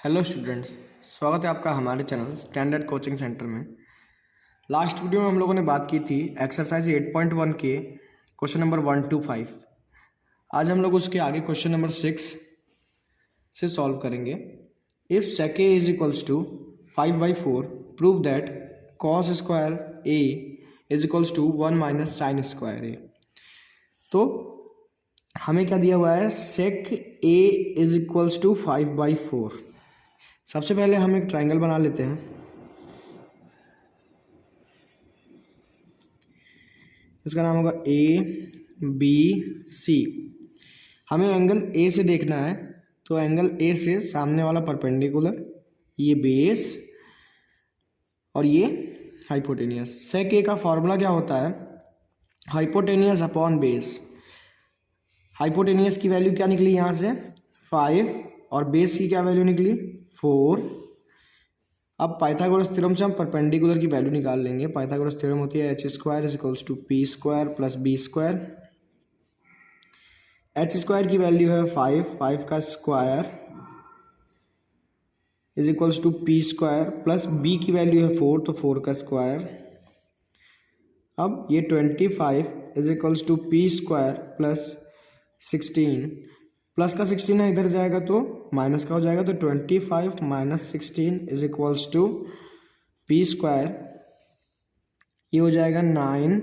Hello students, स्वागत है आपका हमारे चैनल स्टैंडर्ड कोचिंग सेंटर में। लास्ट वीडियो में हम लोगों ने बात की थी एक्सरसाइज 8.1 के क्वेश्चन नंबर 1 to 5। आज हम लोग उसके आगे क्वेश्चन नंबर 6 से सॉल्व करेंगे। If sec a is equals to 5/4 prove that cos square a is equals to 1 minus sine square a। तो हमें क्या दिया हुआ है, sec a is equals to 5/4। सबसे पहले हम एक ट्रायंगल बना लेते हैं। इसका नाम होगा ABC। हमें एंगल A से देखना है, तो एंगल A से सामने वाला परपेंडिकुलर, ये बेस और ये हाइपोटेनियस। सेक A का फॉर्मूला क्या होता है, हाइपोटेनियस अपॉन बेस। हाइपोटेनियस की वैल्यू क्या निकली यहाँ से 5 और बेस की क्या वैल्यू निकली 4। अब पाइथागोरस थ्योरम से हम परपेंडिकुलर की वैल्यू निकाल लेंगे। पाइथागोरस थ्योरम होती है h square is equals to P square plus B square. H square की वैल्यू है 5 का square is equals to P square plus B की वैल्यू है 4, तो 4 का स्क्वायर। अब ये 25 is equals to P square plus 16, plus का 16 है इधर जाएगा तो माइनस का हो जाएगा, तो 25 minus 16 is equals to P square. ये हो जाएगा 9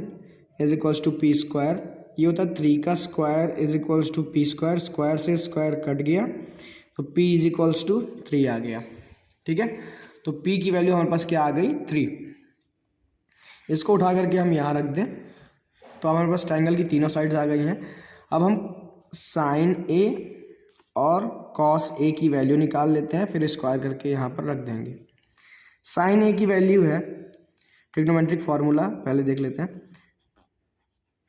is equals to P square. ये होता है 3 का square is equals to P square. Square से स्क्वायर कट गया तो पी इज इक्वल्स टू 3 आ गया। ठीक है, तो पी की वैल्यू हमारे पास क्या आ गई 3। इसको उठा करके हम यहाँ रख दें तो हमारे पास ट्रायंगल की तीनों साइड्स आ गई हैं। अब हम साइन ए और कॉस ए की वैल्यू निकाल लेते हैं, फिर स्क्वायर करके यहाँ पर रख देंगे। साइन ए की वैल्यू है ट्रिग्नोमेट्रिक फार्मूला, पहले देख लेते हैं।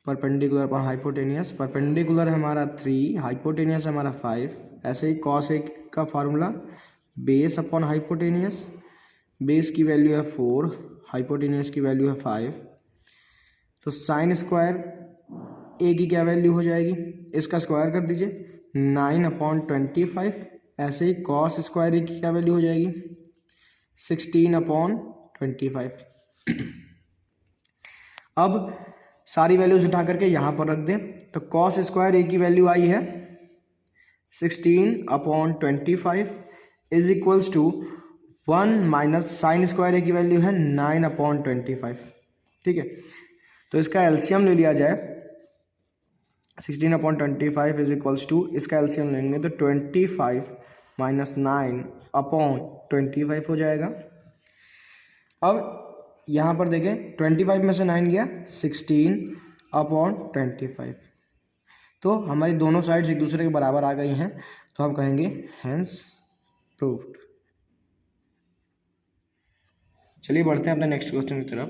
परपेंडिकुलर अपॉन हाइपोटेनियस, परपेंडिकुलर है हमारा 3, हाइपोटेनियस हमारा 5। ऐसे ही कॉस ए का formula base upon hypotenuse, base की वैल्यू है 4, हाइपोटेनियस की वैल्यू है 5। तो साइन स्क्वायर ए की क्या वैल्यू हो जाएगी, इसका स्क्वायर कर दीजिए 9/25। ऐसे ही कॉस स्क्वायर ए की क्या वैल्यू हो जाएगी 16/25। अब सारी वैल्यूज उठा करके यहाँ पर रख दें, तो कॉस स्क्वायर ए की वैल्यू आई है 16/25 is equals to 1 minus sine square A की वैल्यू है 9/25। ठीक है, तो इसका एलसीएम ले लिया जाए 16/25 इज इक्वल्स टू, इसका एलसीएम लेंगे तो 25 माइनस 9/25 हो जाएगा। अब यहाँ पर देखें 25 में से 9 गया 16/25, तो हमारी दोनों साइड्स एक दूसरे के बराबर आ गई हैं, तो हम कहेंगे हेंस प्रूव्ड। चलिए बढ़ते हैं अपने नेक्स्ट क्वेश्चन की तरफ।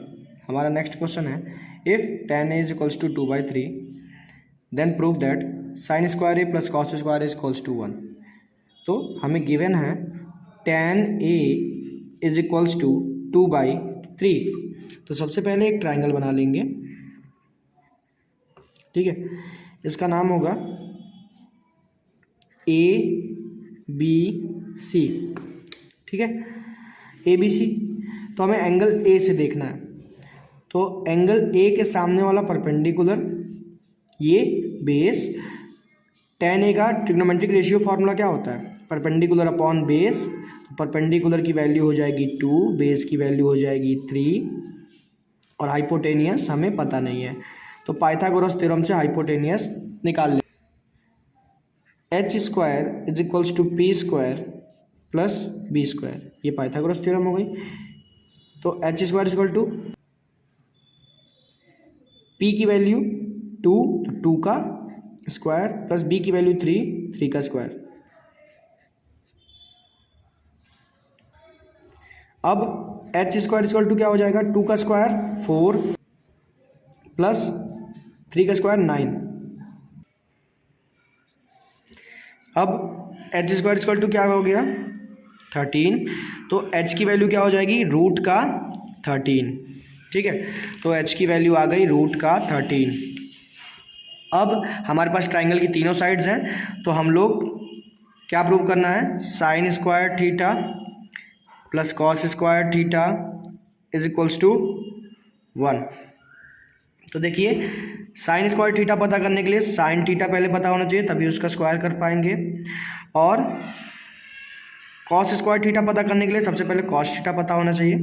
हमारा नेक्स्ट क्वेश्चन है if tan a is equals to 2/3 then prove that sine square a plus cos square is equals to 1। तो हमें गिवन है tan a is equals to 2/3। तो सबसे पहले एक ट्रायंगल बना लेंगे। ठीक है, इसका नाम होगा ABC। ठीक है, ABC। तो हमें एंगल ए से देखना है, तो एंगल ए के सामने वाला परपेंडिकुलर ये बेस। tan ए का ट्रिग्नोमेट्रिक रेशियो फार्मूला क्या होता है, परपेंडिकुलर अपॉन बेस। तो परपेंडिकुलर की वैल्यू हो जाएगी 2, बेस की वैल्यू हो जाएगी 3 और हाइपोटेनियस हमें पता नहीं है, तो पाइथागोरस थ्योरम से हाइपोटेनियस निकाल ले। H square is equals to P square plus B square, ये पाइथागोरस थ्योरम हो गई। तो h square is equal to p की वैल्यू 2, तो 2 का स्क्वायर प्लस बी की वैल्यू 3 का स्क्वायर। अब एच स्क्वायर इक्वल टू क्या हो जाएगा 2 का स्क्वायर 4 प्लस 3 का स्क्वायर 9। अब एच स्क्वायर इक्वल टू क्या हो गया 13, तो एच की वैल्यू क्या हो जाएगी रूट का 13। ठीक है, तो एच की वैल्यू आ गई रूट का 13। अब हमारे पास ट्रायंगल की तीनों साइड्स हैं, तो हम लोग क्या प्रूव करना है, sine square theta plus cos square theta is equals to 1। तो देखिए साइन स्क्वायर थीटा पता करने के लिए साइन थीटा पहले पता होना चाहिए, तभी उसका स्क्वायर कर पाएंगे। और कॉस स्क्वायर थीटा पता करने के लिए सबसे पहले कॉस थीटा पता होना चाहिए।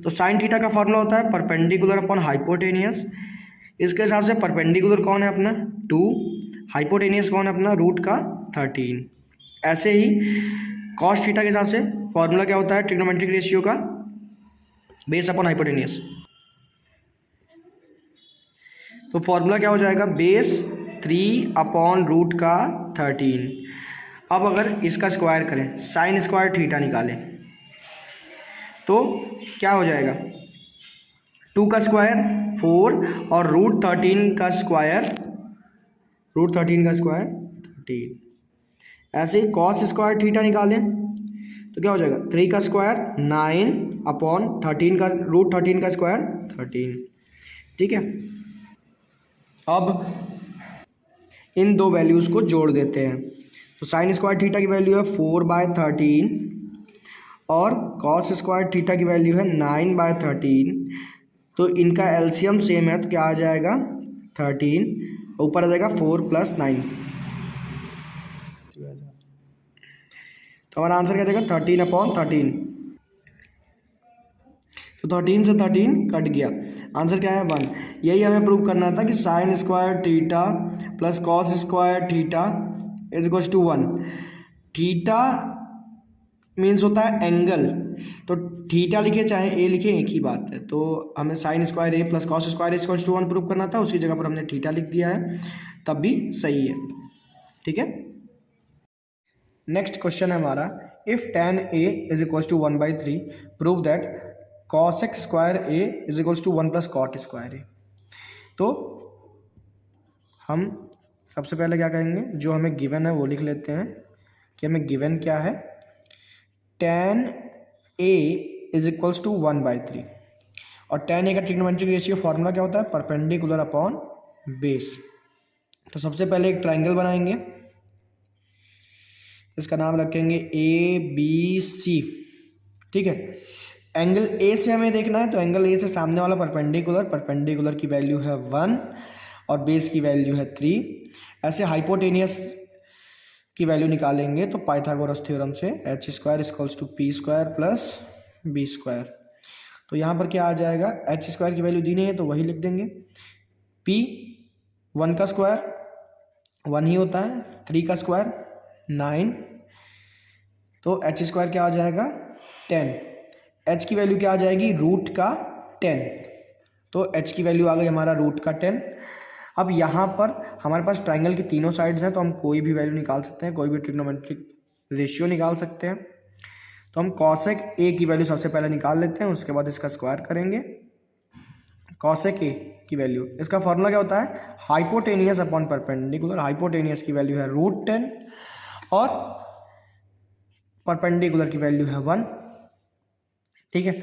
तो साइन थीटा का फॉर्मूला होता है परपेंडिकुलर अपॉन हाइपोटेनियस। इसके हिसाब से परपेंडिकुलर कौन है अपना 2, हाइपोटेनियस कौन है अपना रूट का 13। ऐसे ही कॉस थीटा के हिसाब से फॉर्मूला क्या होता है ट्रिग्नोमेट्रिक रेशियो का, बेस अपॉन हाइपोटेनियस। तो फॉर्मूला क्या हो जाएगा, बेस 3 अपॉन रूट का 13। अब अगर इसका स्क्वायर करें, साइन स्क्वायर थीटा निकालें, तो क्या हो जाएगा 2 का स्क्वायर 4 और रूट 13 का स्क्वायर 13। ऐसे ही कॉस स्क्वायर थीटा निकालें तो क्या हो जाएगा 3 का स्क्वायर 9 अपॉन 13 का रूट 13 का स्क्वायर 13। ठीक है, अब इन दो वैल्यूज़ को जोड़ देते हैं। तो साइन स्क्वायर थीटा की वैल्यू है 4/13 और कॉस स्क्वायर थीटा की वैल्यू है 9/13। तो इनका एलसीएम सेम है, तो क्या आ जाएगा 13, ऊपर आ जाएगा 4 + 9। तो हमारा आंसर क्या आ जाएगा 13/13। तो 13 से 13 कट गया, आंसर क्या है 1। यही हमें प्रूव करना था कि sine square theta plus cos square theta is equals to 1। Theta means होता है एंगल, तो थीटा लिखे चाहे ए लिखे एक ही बात है। तो हमें sine square a plus cos square is equals to 1 prove करना था, उसकी जगह पर हमने थीटा लिख दिया है, तब भी सही है। ठीक है, नेक्स्ट क्वेश्चन है हमारा, if tan a is equals to 1/3 prove that cos x square a is equals to 1 + cot square a। तो हम सबसे पहले क्या करेंगे, जो हमें गिवन है वो लिख लेते हैं कि हमें गिवन क्या है, tan a is equals to 1/3 और tan a का ट्रिग्नोमेट्रिक रेशियो फॉर्मूला क्या होता है परपेंडिकुलर अपॉन बेस। तो सबसे पहले एक ट्राइंगल बनाएंगे, इसका नाम रखेंगे ABC। ठीक है, एंगल ए से हमें देखना है, तो एंगल ए से सामने वाला परपेंडिकुलर की वैल्यू है 1 और बेस की वैल्यू है 3। ऐसे हाइपोटेनियस की वैल्यू निकालेंगे तो पाइथागोरस थ्योरम से h² = p² + b²। तो यहाँ पर क्या आ जाएगा, h² की वैल्यू दी नहीं है तो वही लिख देंगे, p 1 का स्क्वायर 1 ही होता है, 3 का स्क्वायर 9, तो h² क्या आ जाएगा 10। h की वैल्यू क्या आ जाएगी रूट का 10, तो h की वैल्यू आ गई हमारा रूट का 10। अब यहाँ पर हमारे पास ट्राइंगल की तीनों साइड्स हैं, तो हम कोई भी वैल्यू निकाल सकते हैं, कोई भी ट्रिग्नोमेट्रिक रेशियो निकाल सकते हैं। तो हम कॉसेक ए की वैल्यू सबसे पहले निकाल लेते हैं, उसके बाद इसका स्क्वायर करेंगे। कॉसेक ए की वैल्यू, इसका फॉर्मूला क्या होता है हाइपोटेनियस अपॉन परपेंडिकुलर। हाइपोटेनियस की वैल्यू है √10 और परपेंडिकुलर की वैल्यू है 1। ठीक है,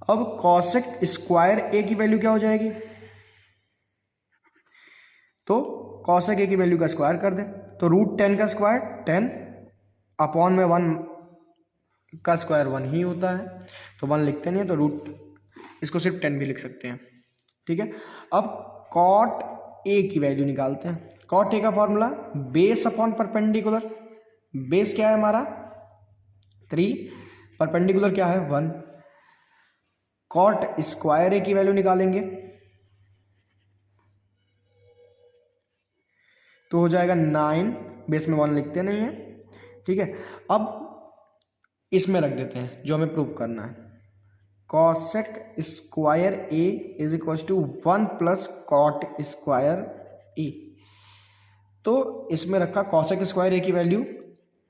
अब कॉसेक स्क्वायर ए की वैल्यू क्या हो जाएगी, तो कॉसेक ए की वैल्यू का स्क्वायर कर दें, तो √10 का स्क्वायर 10 अपॉन में 1 का स्क्वायर 1 ही होता है, तो 1 लिखते नहीं है, तो इसको सिर्फ 10 भी लिख सकते हैं। ठीक है, अब कॉट ए की वैल्यू निकालते हैं। कॉट ए का formula base upon perpendicular. Base क्या है हमारा 3, परपेंडिकुलर क्या है 1। कॉट स्क्वायर ए की वैल्यू निकालेंगे तो हो जाएगा 9, बेस में 1 लिखते नहीं है। ठीक है, अब इसमें रख देते हैं जो हमें प्रूव करना है, cosec square A is equal to 1 + cot square A. तो इसमें रखा कॉसेक स्क्वायर ए की वैल्यू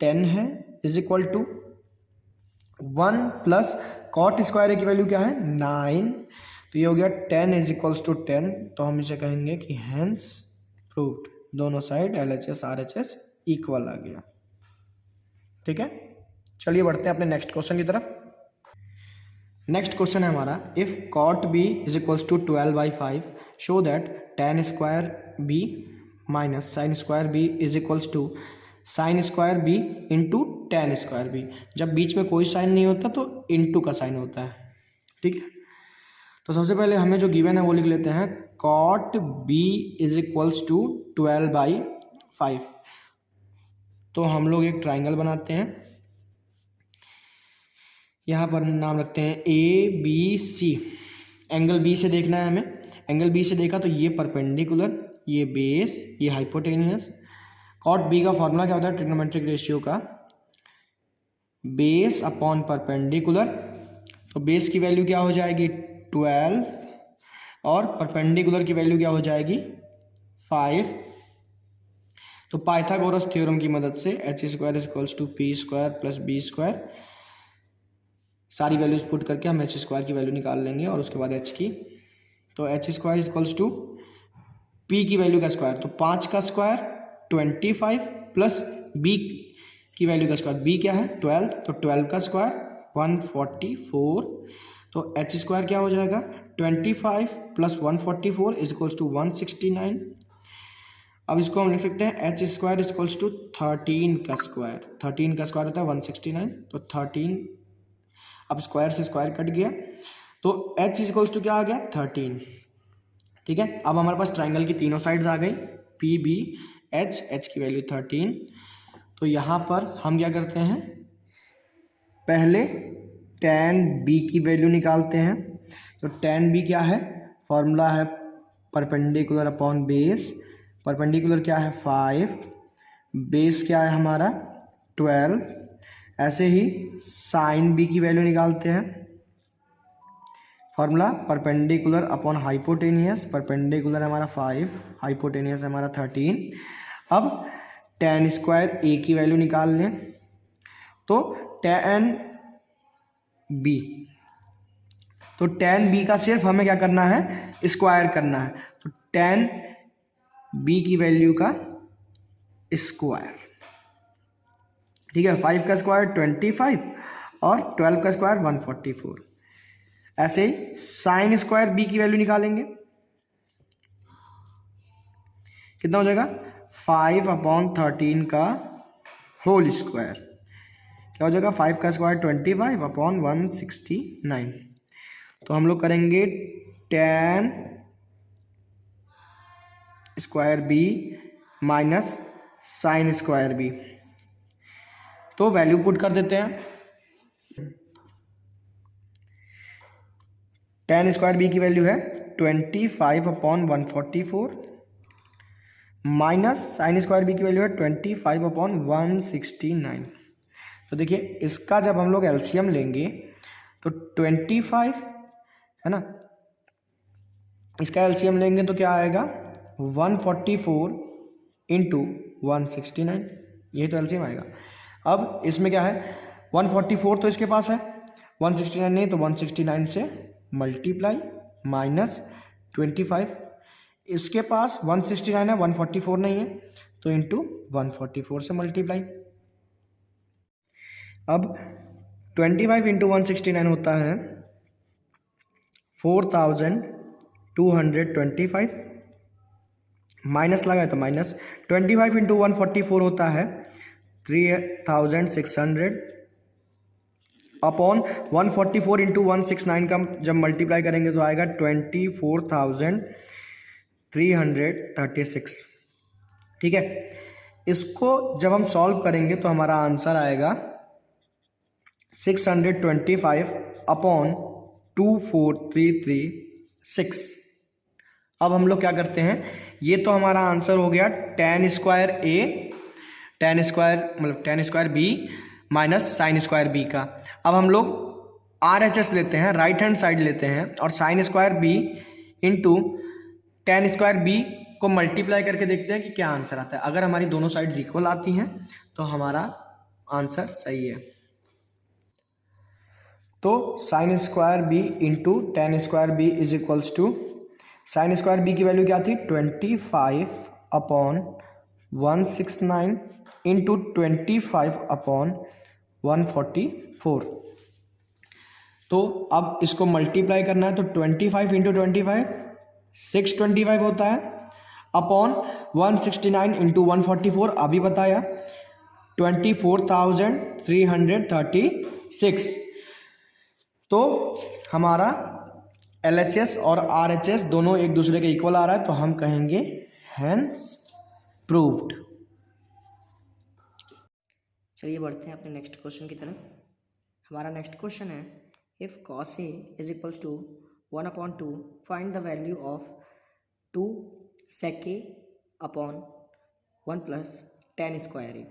10 है is equal to 1 + cot square A की वैल्यू क्या है 9, तो ये हो गया 10 इज इक्वल टू 10। तो हम इसे कहेंगे कि हैंस प्रूव्ड, दोनों साइड LHS RHS इक्वल आ गया। ठीक है, चलिए बढ़ते हैं अपने नेक्स्ट क्वेश्चन की तरफ। नेक्स्ट क्वेश्चन है हमारा, if cot b is equals to 12/5 show that tan² b minus sin² b is equals to sine square b into tan square b. जब बीच में कोई साइन नहीं होता तो इंटू का साइन होता है, ठीक है। तो सबसे पहले हमें जो गिवन है वो लिख लेते हैं, cot b is equals to 12/5। तो हम लोग एक ट्राइंगल बनाते हैं, यहाँ पर नाम रखते हैं ABC। एंगल बी से देखना है हमें, एंगल बी से देखा तो ये परपेंडिकुलर, ये बेस, ये हाइपोटेनियस। कॉट बी का फॉर्मूला क्या होता है ट्रिग्नोमेट्रिक रेशियो का, बेस अपॉन परपेंडिकुलर। तो बेस की वैल्यू क्या हो जाएगी 12 और परपेंडिकुलर की वैल्यू क्या हो जाएगी 5। तो पाइथागोरस थ्योरम की मदद से h² equals to p² plus b², सारी वैल्यूज पुट करके हम h² की वैल्यू निकाल लेंगे और उसके बाद h की। तो h² इक्वल्स टू p की वैल्यू का स्क्वायर, तो 5 का स्क्वायर 25 प्लस b की वैल्यू का स्क्वायर, b क्या है 12, तो 12 का स्क्वायर 144। तो h² क्या हो जाएगा 25 प्लस 144 इज इक्वल्स टू 169। अब इसको हम लिख सकते हैं h² इक्वल्स टू 13 का स्क्वायर, 13 का स्क्वायर होता है 169, तो 13, अब स्क्वायर से स्क्वायर कट गया तो h इक्वल्स टू क्या आ गया 13, ठीक है। अब हमारे पास ट्राइंगल की तीनों साइड्स आ गई, PBH, h की वैल्यू 13। तो यहाँ पर हम क्या करते हैं, पहले tan b की वैल्यू निकालते हैं। तो tan b क्या है, फॉर्मूला है परपेंडिकुलर अपॉन बेस। परपेंडिकुलर क्या है 5, बेस क्या है हमारा 12। ऐसे ही साइन b की वैल्यू निकालते हैं, formula perpendicular upon hypotenuse. Perpendicular हमारा 5, हाइपोटेनियस हमारा 13। अब tan स्क्वायर a की वैल्यू निकाल लें, तो tan b, तो tan b का सिर्फ हमें क्या करना है स्क्वायर करना है। तो tan b की वैल्यू का स्क्वायर, ठीक है। 5 का स्क्वायर 25 और 12 का स्क्वायर 144। ऐसे ही साइन स्क्वायर b की वैल्यू निकालेंगे, कितना हो जाएगा 5/13 का होल स्क्वायर, क्या हो जाएगा 5 का स्क्वायर 25/169। तो हम लोग करेंगे tan square b minus sine square b, तो वैल्यू पुट कर देते हैं। tan स्क्वायर b की वैल्यू है 25/144 माइनस साइन स्क्वायर b की वैल्यू है 25/169। तो देखिए इसका जब हम लोग एलसीएम लेंगे तो 25 है ना, इसका एलसीएम लेंगे तो क्या आएगा 144 इंटू 169, ये तो एलसीएम आएगा। अब इसमें क्या है 144 तो इसके पास है, 169 नहीं, तो 169 से मल्टीप्लाई माइनस 25, इसके पास 169 है 144 नहीं है, तो इंटू 144 से मल्टीप्लाई। अब 25 इंटू 169 होता है 4225, माइनस लगा है तो माइनस। 25 इंटू 144 होता है 3600 अपॉन 144 इंटू 169 का जब मल्टीप्लाई करेंगे तो आएगा 24,336, ठीक है। इसको जब हम सॉल्व करेंगे तो हमारा आंसर आएगा 625 अपॉन 24,336। अब हम लोग क्या करते हैं, ये तो हमारा आंसर हो गया tan square a, tan square b minus sine square b का। अब हम लोग RHS लेते हैं, राइट हैंड साइड लेते हैं और sign square b into tan square b को मल्टीप्लाई करके देखते हैं कि क्या आंसर आता है। अगर हमारी दोनों साइड्स इक्वल आती हैं तो हमारा आंसर सही है। तो sine square b into tan square b is equals to, sine square b की वैल्यू क्या थी 25/169 इंटू 25/144। तो अब इसको मल्टीप्लाई करना है, तो 25 इंटू 25 625 होता है, अपॉन 169 इंटू 144 अभी बताया, 24,336। तो हमारा LHS और RHS दोनों एक दूसरे के इक्वल आ रहा है, तो हम कहेंगे हेंस प्रूव्ड। चलिए बढ़ते हैं अपने नेक्स्ट क्वेश्चन की तरफ। हमारा नेक्स्ट क्वेश्चन है if cos A is equals to 1/2 find the value of 2 sec A upon 1 plus tan square A।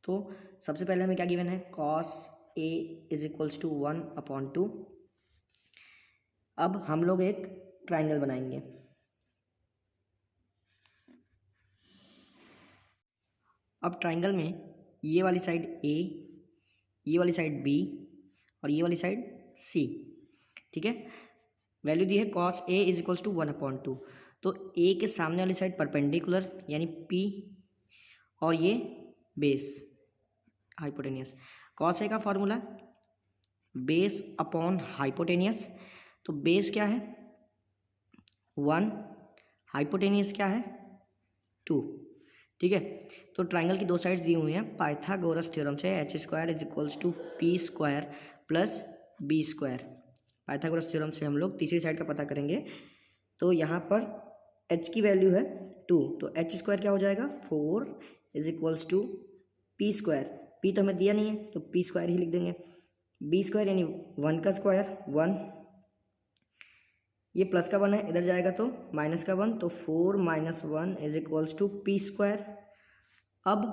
तो सबसे पहले हमें क्या गिवन है, cos A is equals to 1/2। अब हम लोग एक ट्राइंगल बनाएंगे। अब ट्राइंगल में ये वाली साइड A, ये वाली साइड B और ये वाली साइड C, ठीक है। वैल्यू दी है cos A is equals to 1/2। तो A के सामने वाली साइड परपेंडिकुलर यानी P और ये बेस हाइपोटेनियस। cos A का फॉर्मूला बेस अपॉन हाइपोटेनियस। तो बेस क्या है 1, हाइपोटेनियस क्या है 2, ठीक है। तो ट्राइंगल की दो साइड्स दी हुई हैं। पाइथागोरस थ्योरम से h square is equals to P square plus B square. Pythagoras theorem से हम लोग तीसरी साइड का पता करेंगे। तो यहाँ पर h की वैल्यू है 2, तो h स्क्वायर क्या हो जाएगा 4 is equals to P square. P तो हमें दिया नहीं है तो पी स्क्वायर ही लिख देंगे। बी स्क्वायर यानी 1 का स्क्वायर 1, ये प्लस का 1 है, इधर जाएगा तो माइनस का 1, तो 4 - 1 is equals to P square. अब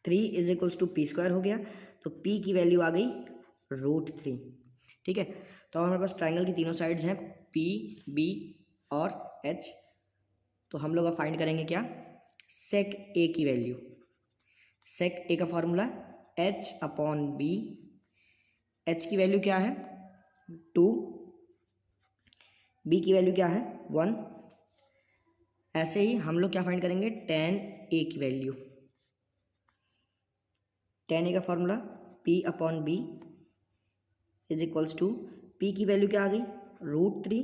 3 is equals to P square हो गया, तो p की वैल्यू आ गई √3, ठीक है। तो हमारे पास ट्राइंगल की तीनों साइड्स हैं p, b और h। तो हम लोग अब फाइंड करेंगे क्या, sec a की वैल्यू। sec a का फॉर्मूला h/b। h की वैल्यू क्या है 2, b की वैल्यू क्या है 1। ऐसे ही हम लोग क्या फाइंड करेंगे tan a की वैल्यू। tan a का formula p/b is equals to p की वैल्यू क्या आ गई √3,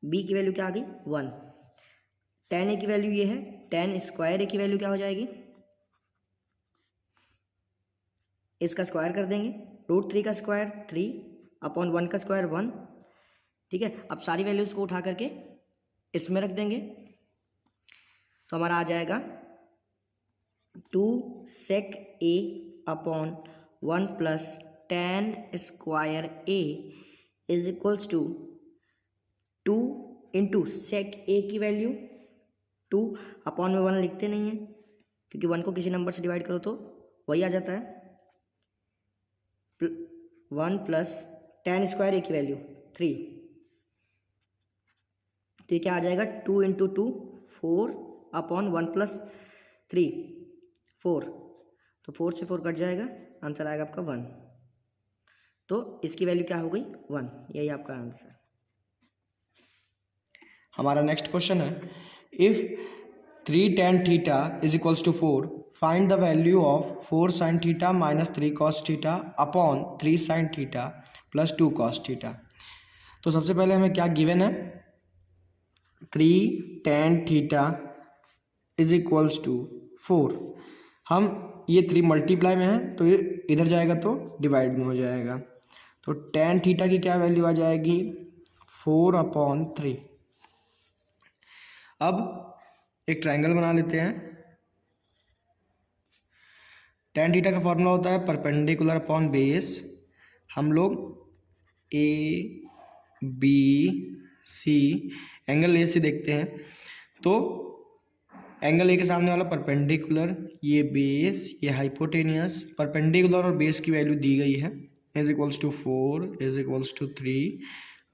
b की वैल्यू क्या आ गई 1। tan a की वैल्यू ये है, tan स्क्वायर a की वैल्यू क्या हो जाएगी, इसका स्क्वायर कर देंगे, √3 का स्क्वायर 3/1 का स्क्वायर 1, ठीक है। अब सारी वैल्यूज को उठा करके इसमें रख देंगे, तो हमारा आ जाएगा 2 sec a upon 1 plus tan square a is equals to 2 into sec a की वैल्यू 2 अपॉन में 1 लिखते नहीं हैं क्योंकि 1 को किसी नंबर से डिवाइड करो तो वही आ जाता है, 1 प्लस tan स्क्वायर a की वैल्यू 3, तो ये क्या आ जाएगा 2 इंटू 2 4/1 प्लस 3 4, तो 4 से 4 कट जाएगा, आंसर आएगा आपका 1। तो इसकी वैल्यू क्या हो गई 1, यही आपका आंसर। हमारा नेक्स्ट क्वेश्चन है if 3 tan theta is equals to 4 find the value of 4 sin theta minus 3 cos theta upon 3 sin theta plus 2 cos theta. तो सबसे पहले हमें क्या गिवन है, 3 tan theta is equals to 4। हम ये 3 मल्टीप्लाई में है तो ये इधर जाएगा तो डिवाइड में हो जाएगा, तो tan थीटा की क्या वैल्यू आ जाएगी 4/3। अब एक ट्रायंगल बना लेते हैं। tan थीटा का फॉर्मूला होता है परपेंडिकुलर अपॉन बेस। हम लोग A B C angle A से देखते हैं, तो एंगल ए के सामने वाला परपेंडिकुलर, ये बेस, ये हाइपोटेनियस, परपेंडिकुलर और बेस की वैल्यू दी गई है is equals to 4 is equals to 3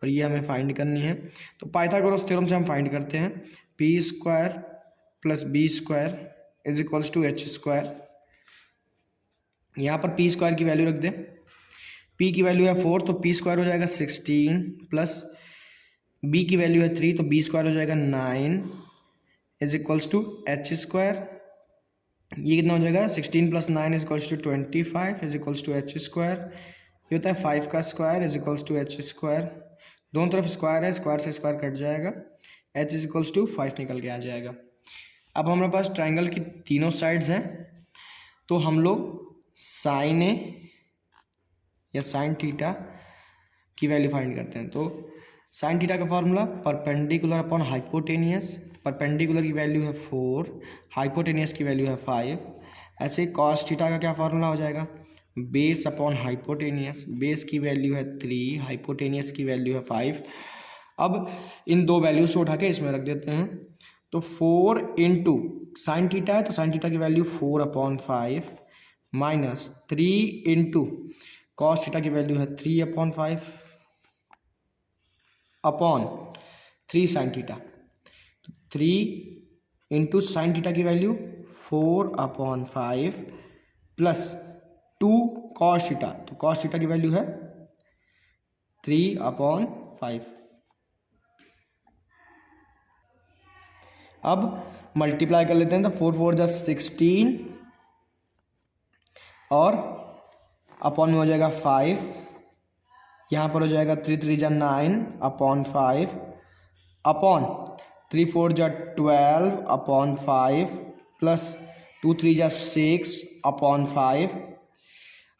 और ये हमें फाइंड करनी है। तो पाइथागोरस थ्योरम से हम फाइंड करते हैं p square plus B square is equals to h square. यहाँ पर पी स्क्वायर की वैल्यू रख दें, पी की वैल्यू है 4 तो पी स्क्वायर हो जाएगा 16 प्लस बी की वैल्यू है 3 तो बी स्क्वायर हो जाएगा 9 is equals to h square. ये कितना हो जाएगा 16 plus 9 is equals to 25 is equals to h square. ये होता है 5 का square is equals to h square. दोनों तरफ स्क्वायर है, स्क्वायर से स्क्वायर कट जाएगा, एच इज इक्वल्स टू 5 निकल के आ जाएगा। अब हमारे पास ट्राइंगल की तीनों साइड्स हैं, तो हम लोग साइन ए या साइन थीटा की वैल्यू फाइंड करते हैं। तो साइन थीटा का formula perpendicular upon hypotenuse, perpendicular की वैल्यू है 4, हाइपोटेनियस की वैल्यू है 5। ऐसे कॉस थीटा का क्या फॉर्मूला हो जाएगा, बेस अपॉन हाइपोटेनियस, बेस की वैल्यू है 3, हाइपोटेनियस की वैल्यू है 5। अब इन दो वैल्यूज को उठा के इसमें रख देते हैं। तो 4 इंटू साइन थीटा है तो साइन थीटा की value 4/5 minus 3 into cos theta की वैल्यू है 3/5 upon 3 sine theta. 3 into sine theta की वैल्यू 4/5 प्लस 2 कॉस थीटा, तो कॉस थीटा की वैल्यू है 3/5। अब मल्टीप्लाई कर लेते हैं, तो 4 4 जा 16 और अपॉन में हो जाएगा 5, यहाँ पर हो जाएगा 3 3 जा 9/5 अपॉन 3 4 जा 12/5 प्लस 2 3 जा 6/5।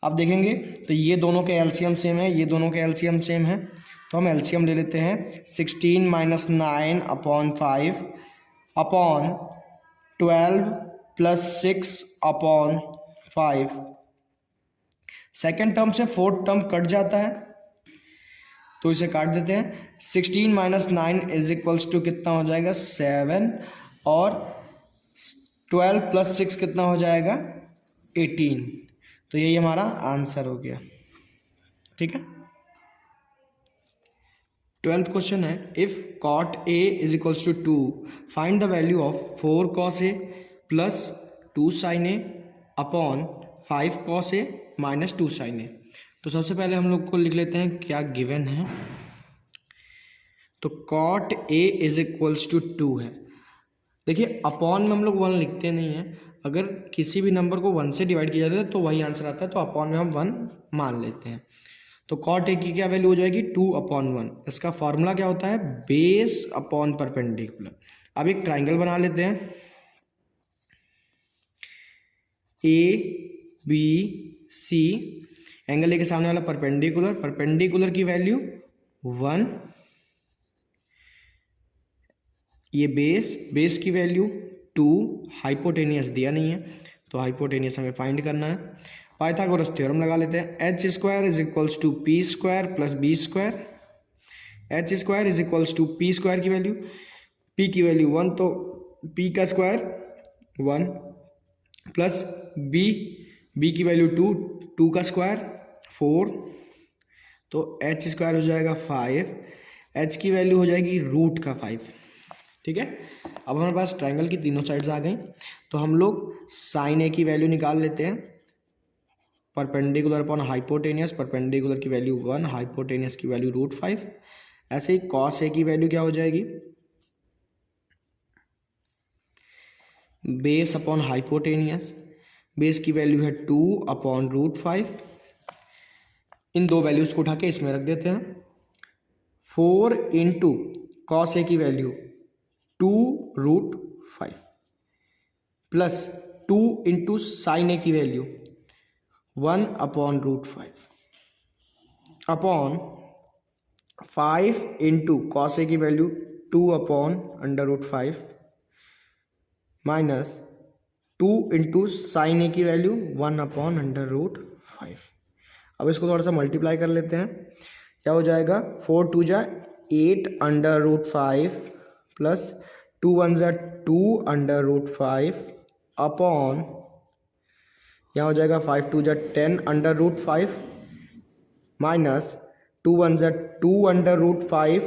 अब देखेंगे तो ये दोनों के एलसीएम सेम है, ये दोनों के एलसीएम सेम है, तो हम एलसीएम ले लेते हैं। 16 minus 9/5 upon 12 plus 6/5। Second term से फोर्थ टर्म कट जाता है तो इसे काट देते हैं। 16 माइनस 9 इज इक्वल्स टू कितना हो जाएगा 7 और 12 प्लस 6 कितना हो जाएगा 18। तो यही हमारा आंसर हो गया। ठीक है, 12th क्वेश्चन है, if cot a is equals to 2 find the value of 4 cos a plus 2 sin a upon 5 cos a minus 2 sin a। तो सबसे पहले हम लोग को लिख लेते हैं क्या गिवन है। तो cot a is equals to 2 है। देखिए अपॉन में हम लोग 1 लिखते नहीं हैं, अगर किसी भी नंबर को 1 से डिवाइड किया जाता है तो वही आंसर आता है, तो अपॉन में हम 1 मान लेते हैं। तो cot a की क्या वैल्यू हो जाएगी 2/1। इसका फॉर्मूला क्या होता है बेस अपॉन परपेंडिकुलर। अब एक ट्राइंगल बना लेते हैं, A B C, angle A के सामने वाला परपेंडिकुलर, परपेंडिकुलर की वैल्यू 1, ये बेस, बेस की वैल्यू 2, हाइपोटेनियस दिया नहीं है तो हाइपोटेनियस हमें फाइंड करना है। पाइथागोरस थ्योरम लगा लेते हैं, h square is equals to P square plus B square. H square is equals to P square की वैल्यू, पी की वैल्यू 1 तो पी का स्क्वायर 1 प्लस बी, बी की वैल्यू 2, 2 का स्क्वायर 4, तो एच स्क्वायर हो जाएगा 5, एच की वैल्यू हो जाएगी रूट का 5। ठीक है, अब हमारे पास ट्राइंगल की तीनों साइड्स आ गई, तो हम लोग साइन ए की वैल्यू निकाल लेते हैं। परपेंडिकुलर अपॉन हाइपोटेनियस, परपेंडिकुलर की वैल्यू 1, हाइपोटेनियस की वैल्यू √5। ऐसे ही कॉस ए की वैल्यू क्या हो जाएगी बेस अपॉन हाइपोटेनियस, बेस की वैल्यू है 2/√5। इन दो वैल्यूज को उठा के इसमें रख देते हैं। 4 इंटू कॉस ए की वैल्यू 2√5 प्लस 2 इंटू साइन ए की value 1/√5 upon 5 into cos A की वैल्यू 2/√5 माइनस 2 इंटू साइन ए की वैल्यू 1/√5। अब इसको थोड़ा सा मल्टीप्लाई कर लेते हैं, क्या हो जाएगा 4 2 जा 8/√5 प्लस 2 1 जा 2/√5 अपॉन यहाँ हो जाएगा 5 2 जा 10/√5 माइनस 2 1 जा 2/√5।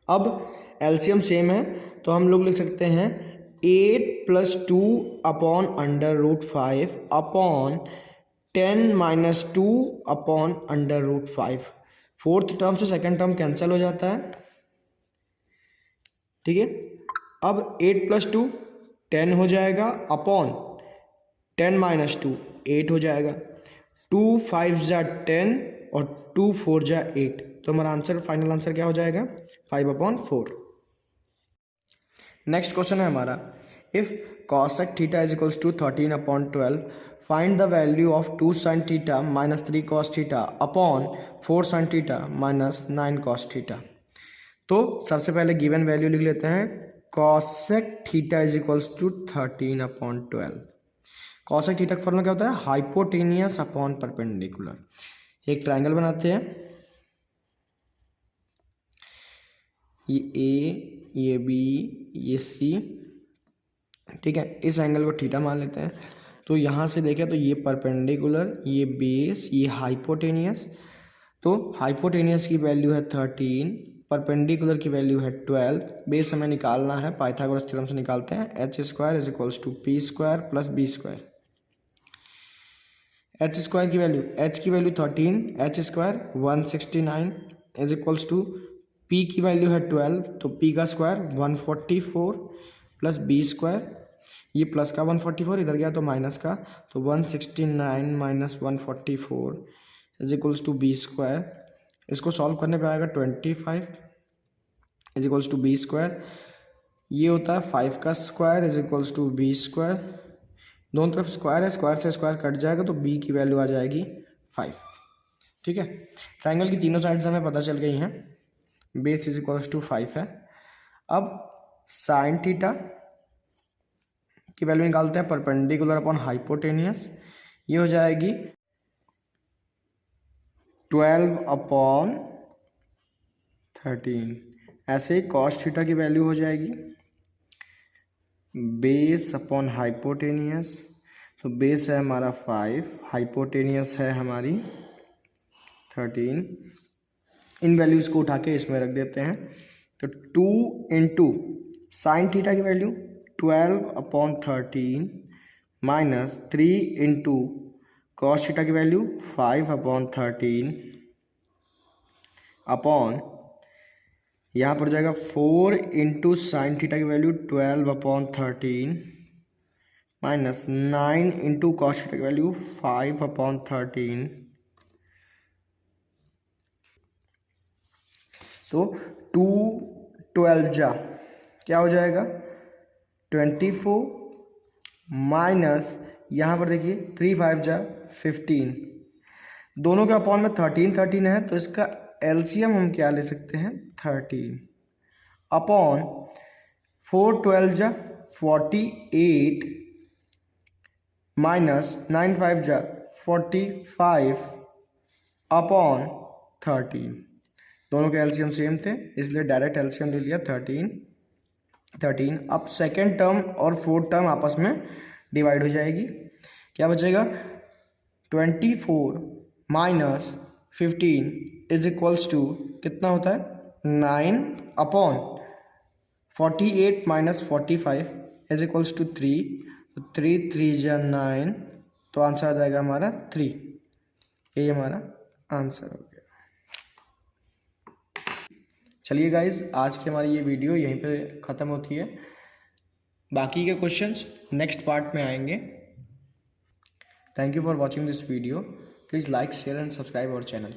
अब एलसीएम सेम है तो हम लोग लिख सकते हैं 8 + 2/√5 अपॉन 10 - 2/√5। फोर्थ टर्म से सेकंड टर्म कैंसिल हो जाता है। ठीक है, अब 8 + 2 10 हो जाएगा अपॉन 10 - 2 8 हो जाएगा। 2 5 जा 10 और 2 4 जा 8, तो हमारा आंसर फाइनल आंसर क्या हो जाएगा 5/4। नेक्स्ट क्वेश्चन है हमारा, if cosec theta is equals to 13/12, find the value of 2 sin theta minus 3 cos theta upon 4 sin theta minus 9 cos theta. तो सबसे पहले गिवन वैल्यू लिख लेते हैं, cosec theta is equals to 13/12। cosec theta का formula क्या होता है, हाइपोटेनियस अपॉन परपेंडिकुलर। एक ट्रायंगल बनाते हैं, ये ए, ये बी, ये सी, ठीक है। इस एंगल को थीटा मान लेते हैं। तो यहाँ से देखें तो ये परपेंडिकुलर, ये बेस, ये हाइपोटेनियस। तो हाइपोटेनियस की वैल्यू है 13, परपेंडिकुलर की वैल्यू है 12। बेस हमें निकालना है, पाइथागोरस थ्योरम से निकालते हैं, h square is equals to P square plus B square. H square की वैल्यू, एच की value 13, h square 169 is equals to p की वैल्यू है 12, तो पी का स्क्वायर 144 प्लस बी स्क्वायर, ये प्लस का 144 इधर गया तो माइनस का, तो 169 minus 144 is equals to b square. इसको सॉल्व करने पे आएगा 25 is equals to b square. ये होता है 5 का square is equals to b square. दोनों तरफ स्क्वायर है, स्क्वायर से स्क्वायर कट जाएगा तो बी की वैल्यू आ जाएगी 5, ठीक है। ट्रायंगल की तीनों साइड्स हमें पता चल गई हैं, बेस इज इक्वल्स टू 5 है। अब साइन थीटा की वैल्यू निकालते हैं, परपेंडिकुलर अपॉन हाइपोटेनियस, ये हो जाएगी 12/13। ऐसे ही कॉस थीटा की वैल्यू हो जाएगी बेस अपॉन हाइपोटेनियस। तो बेस है हमारा 5, हाइपोटेनियस है हमारी 13। इन वैल्यूज को उठा के इसमें रख देते हैं। तो 2 इंटू साइन थीटा की value 12/13 minus 3 into cos theta की वैल्यू 5/13 अपॉन यहाँ पर जाएगा 4 इंटू साइन थीटा की value 12/13 minus 9 into cos theta की वैल्यू 5/13। तो 2 12 जा क्या हो जाएगा 24 माइनस यहाँ पर देखिए 3 5 जा 15। दोनों के अपॉन में 13 है, तो इसका एलसीएम हम क्या ले सकते हैं 13 अपॉन 4 12 जा 48 माइनस 9 5 जा 45 अपॉन 13। दोनों के एलसीएम सेम थे इसलिए डायरेक्ट एलसीएम ले लिया 13। अब सेकेंड टर्म और फोर्थ टर्म आपस में डिवाइड हो जाएगी, क्या बचेगा 24 माइनस 15 इज इक्वल्स टू कितना होता है 9 upon 48 minus 45 is equals to 3, तो 3 3 जा 9, तो आंसर आ जाएगा हमारा 3। ये हमारा आंसर हो गया। चलिए गाइज, आज की हमारी ये वीडियो यहीं पे ख़त्म होती है। बाकी के क्वेश्चंस नेक्स्ट पार्ट में आएंगे। Thank you for watching this video. Please like share and subscribe our channel.